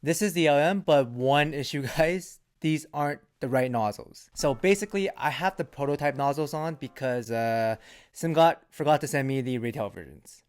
This is the LM, but one issue guys, these aren't the right nozzles. So basically I have the prototype nozzles on because SimGot forgot to send me the retail versions.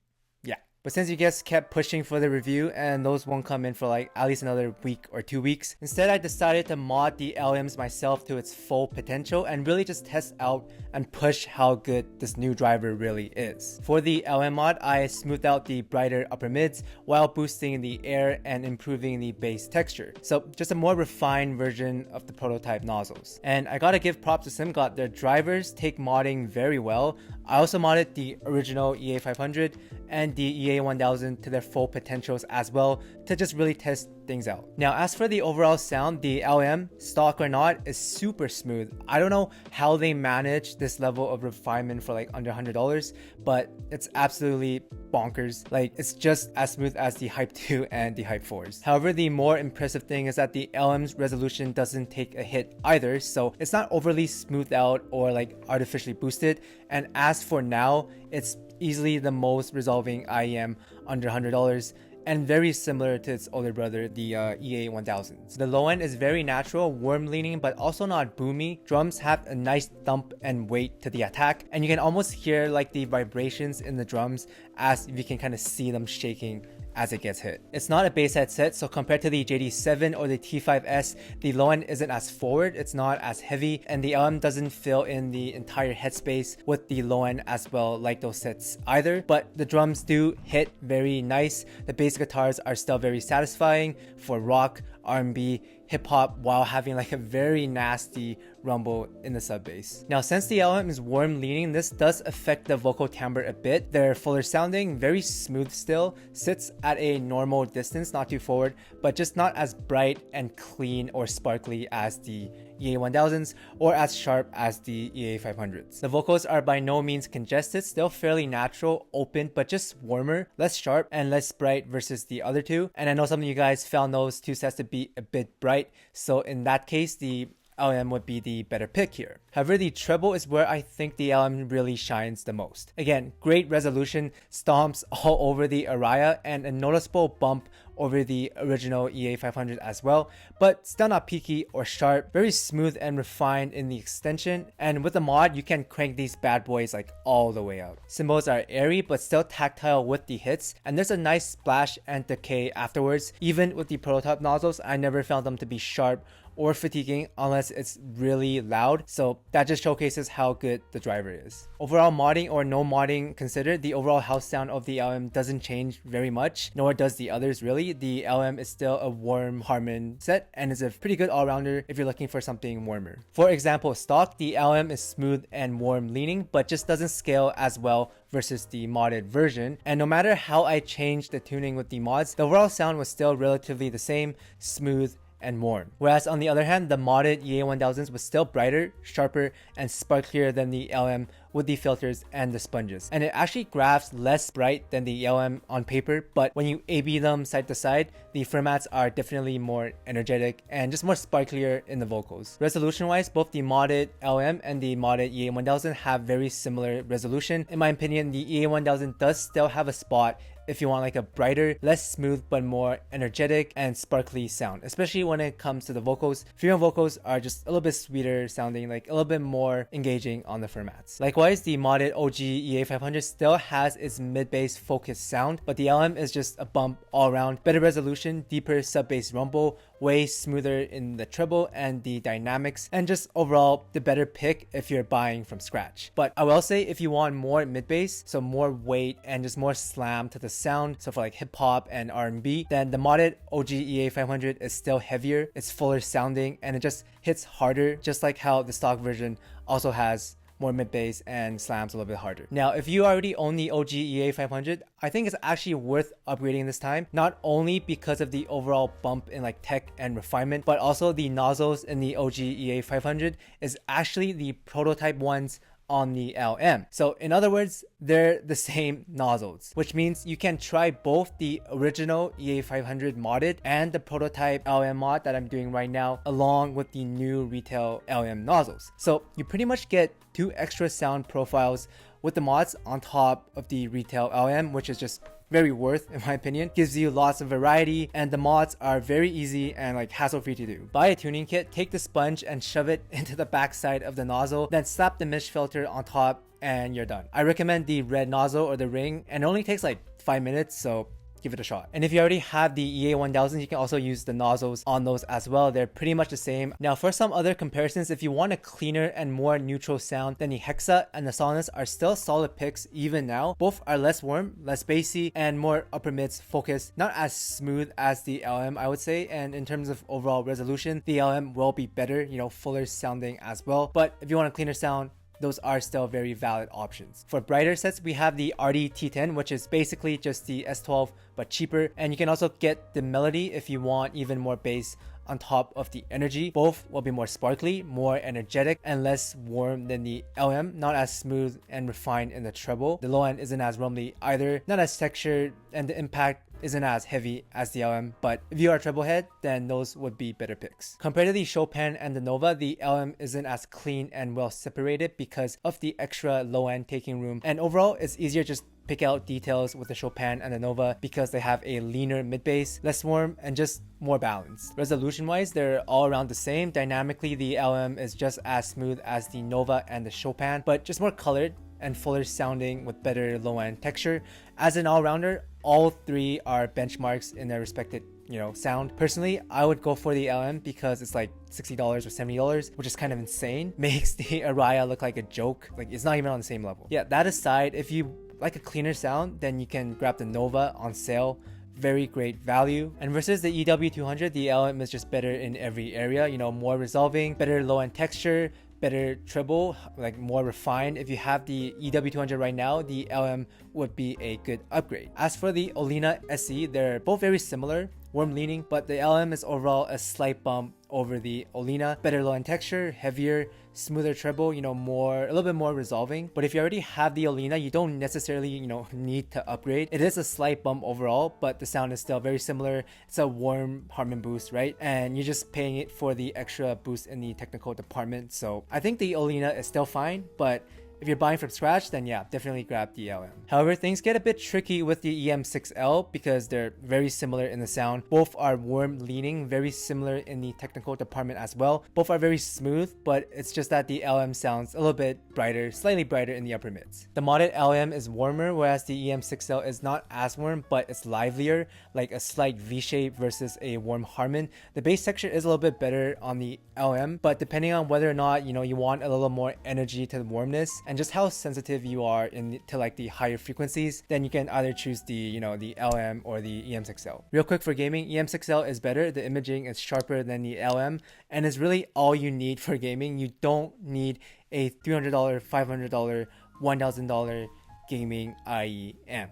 Yeah. But since you guys kept pushing for the review and those won't come in for like at least another week or 2 weeks, instead I decided to mod the LMs myself to its full potential and really just test out and push how good this new driver really is. For the LM mod, I smoothed out the brighter upper mids while boosting the air and improving the bass texture. So just a more refined version of the prototype nozzles. And I gotta give props to SimGot, their drivers take modding very well. I also modded the original EA500 and the EA1000 to their full potentials as well to just really test things out. Now as for the overall sound, the LM, stock or not, is super smooth. I don't know how they manage this level of refinement for like under $100, but it's absolutely bonkers. Like, it's just as smooth as the Hype 2 and the Hype 4s. However, the more impressive thing is that the LM's resolution doesn't take a hit either, so it's not overly smoothed out or like artificially boosted. And as for now, it's easily the most resolving IEM under $100 and very similar to its older brother, the EA1000. The low end is very natural, warm leaning, but also not boomy. Drums have a nice thump and weight to the attack, and you can almost hear like the vibrations in the drums as you can kind of see them shaking as it gets hit. It's not a bass headset, so compared to the JD7 or the T5S, the low end isn't as forward, it's not as heavy, and the LM doesn't fill in the entire headspace with the low end as well like those sets either. But the drums do hit very nice. The bass guitars are still very satisfying for rock, R&B, hip-hop, while having like a very nasty rumble in the sub bass. Now since the LM is warm leaning, this does affect the vocal timbre a bit. They're fuller sounding, very smooth still, sits at a normal distance, not too forward, but just not as bright and clean or sparkly as the EA1000s or as sharp as the EA500s. The vocals are by no means congested, still fairly natural, open, but just warmer, less sharp, and less bright versus the other two. And I know some of you guys found those two sets to be a bit bright, so in that case, the LM would be the better pick here. However, the treble is where I think the LM really shines the most. Again, great resolution, stomps all over the Araya, and a noticeable bump over the original EA500 as well, but still not peaky or sharp, very smooth and refined in the extension, and with the mod you can crank these bad boys like all the way out. Cymbals are airy but still tactile with the hits, and there's a nice splash and decay afterwards. Even with the prototype nozzles, I never found them to be sharp or fatiguing unless it's really loud, so that just showcases how good the driver is. Overall, modding or no modding considered, the overall house sound of the LM doesn't change very much, nor does the others really. The LM is still a warm Harman set and is a pretty good all-rounder if you're looking for something warmer. For example, stock, the LM is smooth and warm leaning, but just doesn't scale as well versus the modded version. And no matter how I changed the tuning with the mods, the overall sound was still relatively the same, smooth and warm. Whereas on the other hand, the modded EA1000s was still brighter, sharper, and sparklier than the LM with the filters and the sponges. And it actually graphs less bright than the LM on paper, but when you A/B them side to side, the formats are definitely more energetic and just more sparklier in the vocals. Resolution wise, both the modded LM and the modded EA1000 have very similar resolution. In my opinion, the EA1000 does still have a spot if you want like a brighter, less smooth, but more energetic and sparkly sound, especially when it comes to the vocals. Female vocals are just a little bit sweeter sounding, like a little bit more engaging on the formats. Likewise, the modded OG EA500 still has its mid-bass focused sound, but the LM is just a bump all around. Better resolution, deeper sub-bass rumble, way smoother in the treble and the dynamics, and just overall the better pick if you're buying from scratch. But I will say, if you want more mid-bass, so more weight and just more slam to the sound, so for like hip-hop and R&B, then the modded OG EA500 is still heavier, it's fuller sounding, and it just hits harder, just like how the stock version also has more mid-bass and slams a little bit harder. Now, if you already own the OG EA500, I think it's actually worth upgrading this time, not only because of the overall bump in like tech and refinement, but also the nozzles in the OG EA500 is actually the prototype ones on the LM. So in other words, they're the same nozzles, which means you can try both the original EA500 modded and the prototype LM mod that I'm doing right now, along with the new retail LM nozzles. So you pretty much get 2 extra sound profiles with the mods on top of the retail LM, which is just very worth in my opinion. Gives you lots of variety, and the mods are very easy and like hassle free to do. Buy a tuning kit, take the sponge and shove it into the backside of the nozzle, then slap the mist filter on top and you're done. I recommend the red nozzle or the ring, and it only takes like 5 minutes, so give it a shot. And if you already have the EA1000, you can also use the nozzles on those as well. They're pretty much the same. Now for some other comparisons, if you want a cleaner and more neutral sound, then the HEXA and the SONUS are still solid picks even now. Both are less warm, less bassy, and more upper mids focused. Not as smooth as the LM, I would say. And in terms of overall resolution, the LM will be better, you know, fuller sounding as well. But if you want a cleaner sound, those are still very valid options. For brighter sets, we have the RD-T10, which is basically just the S12 but cheaper, and you can also get the Melody if you want even more bass on top of the energy. Both will be more sparkly, more energetic, and less warm than the LM, not as smooth and refined in the treble. The low end isn't as rumbly either, not as textured, and the impact isn't as heavy as the LM, but if you are a treble head, then those would be better picks. Compared to the Chopin and the Nova, the LM isn't as clean and well separated because of the extra low end taking room, and overall it's easier just pick out details with the Chopin and the Nova because they have a leaner mid bass, less warm, and just more balanced. Resolution wise, they're all around the same. Dynamically, the LM is just as smooth as the Nova and the Chopin, but just more colored and fuller sounding with better low end texture. As an all-rounder, all three are benchmarks in their respective, you know, sound. Personally, I would go for the LM because it's like $60 or $70, which is kind of insane. Makes the Araya look like a joke. Like, it's not even on the same level. Yeah, that aside, if you like a cleaner sound, then you can grab the Nova on sale. Very great value. And versus the EW200, the LM is just better in every area, you know, more resolving, better low end texture, better treble, like more refined. If you have the EW200 right now, the LM would be a good upgrade. As for the OLINA SE, they're both very similar, warm leaning, but the LM is overall a slight bump over the OLINA. Better low end texture, heavier, smoother treble, you know, a little bit more resolving. But if you already have the OLINA, you don't necessarily, you know, need to upgrade. It is a slight bump overall, but the sound is still very similar. It's a warm Harman boost, right? And you're just paying it for the extra boost in the technical department. So I think the OLINA is still fine, but if you're buying from scratch, then yeah, definitely grab the LM. However, things get a bit tricky with the EM6L because they're very similar in the sound. Both are warm leaning, very similar in the technical department as well. Both are very smooth, but it's just that the LM sounds a little bit brighter, slightly brighter in the upper mids. The modded LM is warmer, whereas the EM6L is not as warm, but it's livelier, like a slight V-shape versus a warm Harman. The bass texture is a little bit better on the LM, but depending on whether or not, you know, you want a little more energy to the warmness, and just how sensitive you are to like the higher frequencies, then you can either choose the, you know, the LM or the EM6L. Real quick for gaming, EM6L is better. The imaging is sharper than the LM, and is really all you need for gaming. You don't need a $300, $500, $1,000 gaming IEM.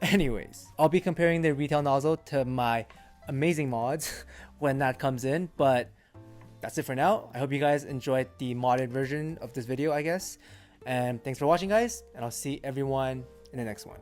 Anyways, I'll be comparing the retail nozzle to my amazing mods when that comes in, but that's it for now. I hope you guys enjoyed the modded version of this video, I guess. And thanks for watching, guys, and I'll see everyone in the next one.